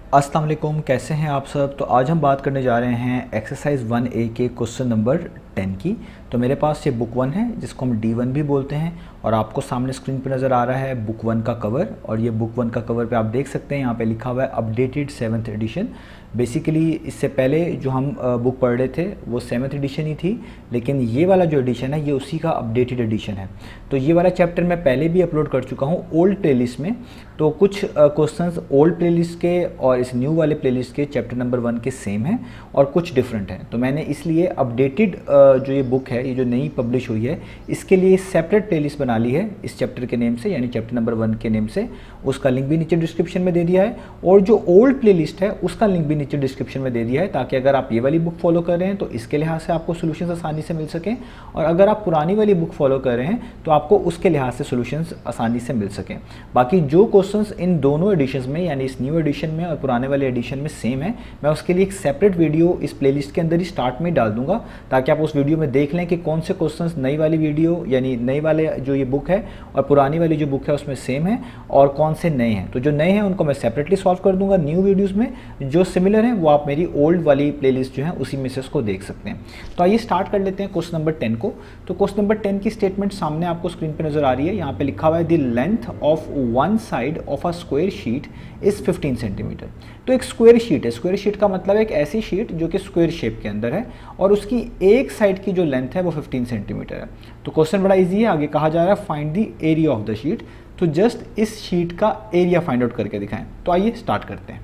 अस्सलाम वालेकुम, कैसे हैं आप सब। तो आज हम बात करने जा रहे हैं एक्सरसाइज 1A के क्वेश्चन नंबर 10 की। तो मेरे पास ये बुक 1 है जिसको हम D1 भी बोलते हैं और आपको सामने स्क्रीन पर नज़र आ रहा है बुक 1 का कवर। और ये बुक 1 का कवर पे आप देख सकते हैं यहाँ पे लिखा हुआ है अपडेटेड 7th एडिशन। बेसिकली इससे पहले जो हम बुक पढ़ रहे थे वो 7th एडिशन ही थी, लेकिन ये वाला जो एडिशन है ये उसी का अपडेटेड एडिशन है। तो ये वाला चैप्टर मैं पहले भी अपलोड कर चुका हूँ ओल्ड प्लेलिस्ट में। तो कुछ क्वेश्चंस ओल्ड प्लेलिस्ट के और इस न्यू वाले प्लेलिस्ट के चैप्टर नंबर 1 के सेम हैं और कुछ डिफरेंट हैं। तो मैंने इसलिए अपडेटेड जो ये बुक है, ये जो नई पब्लिश हुई है, इसके लिए सेपरेट प्लेलिस्ट बना ली है इस चैप्टर के नेम से, यानी चैप्टर नंबर 1 के नेम से। उसका लिंक भी नीचे डिस्क्रिप्शन में दे दिया है और जो ओल्ड प्लेलिस्ट है उसका लिंक भी नीचे डिस्क्रिप्शन में दे दिया है, ताकि अगर आप ये वाली बुक फॉलो कर रहे हैं तो इसके लिहाज से आपको सोल्यूशन आसानी से मिल सकें, और अगर आप पुरानी वाली बुक फॉलो कर रहे हैं तो आपको उसके लिहाज से सोल्यूशंस आसानी से मिल सकें। बाकी जो क्वेश्चंस इन दोनों एडिशंस में, यानी इस न्यू एडिशन में और पुराने वाले एडिशन में सेम है, मैं उसके लिए एक सेपरेट वीडियो इस प्लेलिस्ट के अंदर ही स्टार्ट में डाल दूंगा, ताकि आप उस वीडियो में देख लें कि कौन से क्वेश्चंस नई वाली वीडियो यानी नई वाले जो ये बुक है और पुरानी वाली जो बुक है उसमें सेम है और कौन से नए हैं। तो जो नए हैं उनको मैं सेपरेटली सॉल्व कर दूंगा न्यू वीडियोज़ में, जो सिमिलर हैं वो आप मेरी ओल्ड वाली प्लेलिस्ट जो है उसी में से उसको देख सकते हैं। तो आइए स्टार्ट कर लेते हैं क्वेश्चन नंबर 10 को। तो क्वेश्चन नंबर 10 की स्टेटमेंट सामने आपको स्क्रीन पे नजर आ रही है। यहाँ पे लिखा हुआ है the length of one side of a square sheet is 15 centimetre. तो एक स्क्वायर शीट है, स्क्वायर शीट का मतलब है एक ऐसी शीट जो कि स्क्वायर शेप के अंदर है और उसकी एक साइड की जो लेंथ है वो 15 सेंटीमीटर है। तो क्वेश्चन बड़ा इजी है, आगे कहा जा रहा है find the area of the sheet. तो जस्ट इस शीट का एरिया फाइंड आउट करके दिखाएं। तो आइए स्टार्ट करते हैं।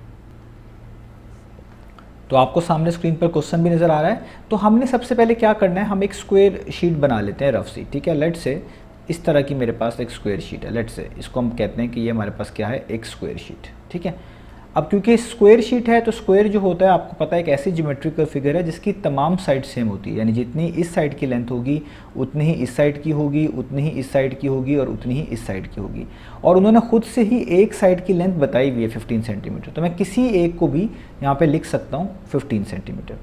तो आपको सामने स्क्रीन पर क्वेश्चन भी नज़र आ रहा है। तो हमने सबसे पहले क्या करना है, हम एक स्क्वायर शीट बना लेते हैं रफ सी, ठीक है। लेट से इस तरह की मेरे पास एक स्क्वायर शीट है, लेट से इसको हम कहते हैं कि ये हमारे पास क्या है, एक स्क्वायर शीट, ठीक है। अब क्योंकि स्क्वायर शीट है तो स्क्वायर जो होता है आपको पता है एक ऐसी ज्योमेट्रिकल फिगर है जिसकी तमाम साइड सेम होती है, यानी जितनी इस साइड की लेंथ होगी उतनी ही इस साइड की होगी, उतनी ही इस साइड की होगी और उतनी ही इस साइड की होगी। और उन्होंने खुद से ही एक साइड की लेंथ बताई हुई है 15 सेंटीमीटर। तो मैं किसी एक को भी यहाँ पे लिख सकता हूँ 15 सेंटीमीटर।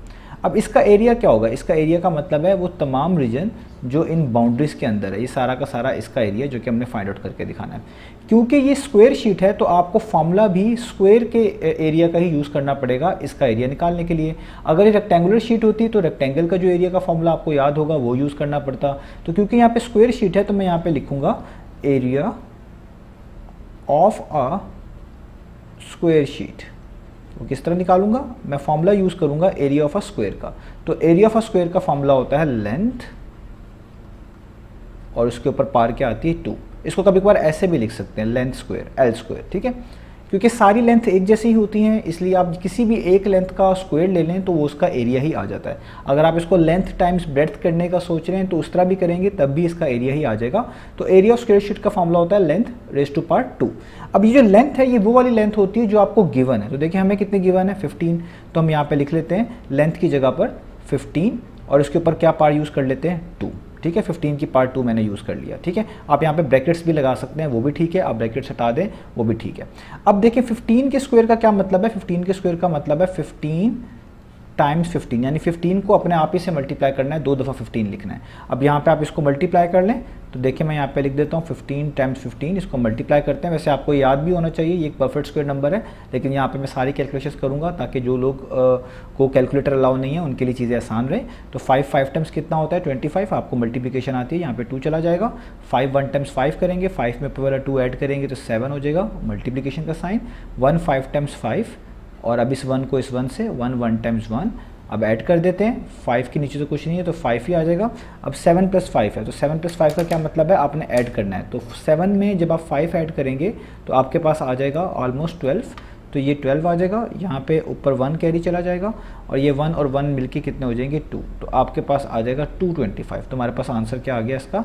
अब इसका एरिया क्या होगा, इसका एरिया का मतलब है वो तमाम रीजन जो इन बाउंड्रीज के अंदर है, ये सारा का सारा इसका एरिया जो कि हमने फाइंड आउट करके दिखाना है। क्योंकि ये स्क्वायर शीट है तो आपको फॉर्मूला भी स्क्वायर के एरिया का ही यूज़ करना पड़ेगा इसका एरिया निकालने के लिए। अगर ये रेक्टेंगुलर शीट होती तो रेक्टेंगल का जो एरिया का फॉर्मूला आपको याद होगा वो यूज़ करना पड़ता। तो क्योंकि यहाँ पे स्क्वायर शीट है तो मैं यहाँ पे लिखूँगा area of a square sheet. वो किस तरह निकालूंगा, मैं फॉर्मूला यूज़ करूंगा एरिया ऑफ अ स्क्वायर का। तो एरिया ऑफ अ स्क्वायर का फॉर्मूला होता है लेंथ और उसके ऊपर पार क्या आती है 2। इसको कभी कभार ऐसे भी लिख सकते हैं लेंथ स्क्वायर एल स्क्वायर, ठीक है। क्योंकि सारी लेंथ एक जैसी ही होती हैं इसलिए आप किसी भी एक लेंथ का स्क्वायर ले लें तो वो उसका एरिया ही आ जाता है। अगर आप इसको लेंथ टाइम्स ब्रेड्थ करने का सोच रहे हैं तो उस तरह भी करेंगे तब भी इसका एरिया ही आ जाएगा। तो एरिया ऑफ स्क्वायर शीट का फॉर्मूला होता है लेंथ रेज़ टू पावर 2। अब ये जो लेंथ है ये वो वाली लेंथ होती है जो आपको गिवन है। तो देखिए हमें कितनी गिवन है 15, तो हम यहाँ पे लिख लेते हैं लेंथ की जगह पर 15 और उसके ऊपर क्या पार यूज़ कर लेते हैं 2, ठीक है। 15 की पार्ट 2 मैंने यूज़ कर लिया, ठीक है। आप यहाँ पे ब्रैकेट्स भी लगा सकते हैं, वो भी ठीक है, आप ब्रैकेट्स हटा दें वो भी ठीक है। अब देखिए 15 के स्क्वायर का क्या मतलब है, 15 के स्क्वायर का मतलब है 15 टाइम्स 15, यानी 15 को अपने आप ही से मल्टीप्लाई करना है, 2 दफ़ा 15 लिखना है। अब यहाँ पे आप इसको मल्टीप्लाई कर लें तो देखिए मैं यहाँ पे लिख देता हूँ 15 टाइम्स 15, इसको मल्टीप्लाई करते हैं। वैसे आपको याद भी होना चाहिए ये एक परफेक्ट स्क्वायर नंबर है, लेकिन यहाँ पे मैं सारी कैलकुलेशंस करूँगा ताकि जो लोग को कैलकुलेटर अलाउ नहीं है उनके लिए चीज़ें आसान रहे। तो 5 टाइम्स कितना होता है 25, आपको मल्टीप्लिकेशन आती है, यहाँ पे 2 चला जाएगा। 5 1 टाइम्स 5 करेंगे, 5 में पावर 2 ऐड करेंगे तो 7 हो जाएगा, मल्टीप्लिकेशन का साइन। 1 5 टाइम्स 5 और अब इस 1 को इस 1 से 1 1 टाइम्स 1 अब ऐड कर देते हैं, 5 के नीचे तो कुछ नहीं है तो 5 ही आ जाएगा। अब 7 + 5 है तो 7 + 5 का क्या मतलब है, आपने ऐड करना है। तो 7 में जब आप 5 ऐड करेंगे तो आपके पास आ जाएगा ऑलमोस्ट 12, तो ये 12 आ जाएगा। यहाँ पे ऊपर 1 कैरी चला जाएगा और ये 1 और 1 मिलके कितने हो जाएंगे 2, तो आपके पास आ जाएगा 225। तो हमारे पास आंसर क्या आ गया इसका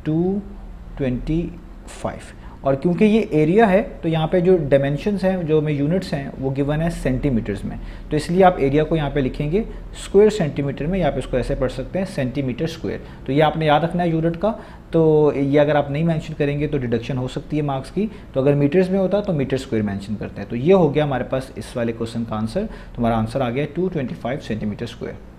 225। और क्योंकि ये एरिया है तो यहाँ पे जो डायमेंशंस हैं, जो हमें यूनिट्स हैं वो गिवन है सेंटीमीटर्स में, तो इसलिए आप एरिया को यहाँ पे लिखेंगे स्क्वायर सेंटीमीटर में, या आप इसको ऐसे पढ़ सकते हैं सेंटीमीटर स्क्वायर। तो ये आपने याद रखना है यूनिट का। तो ये अगर आप नहीं मेंशन करेंगे तो डिडक्शन हो सकती है मार्क्स की। तो अगर मीटर्स में होता तो मीटर स्क्वायर मेंशन करते हैं। तो ये हो गया हमारे पास इस वाले क्वेश्चन का आंसर। तो हमारा आंसर आ गया 225 सेंटीमीटर स्क्वायर।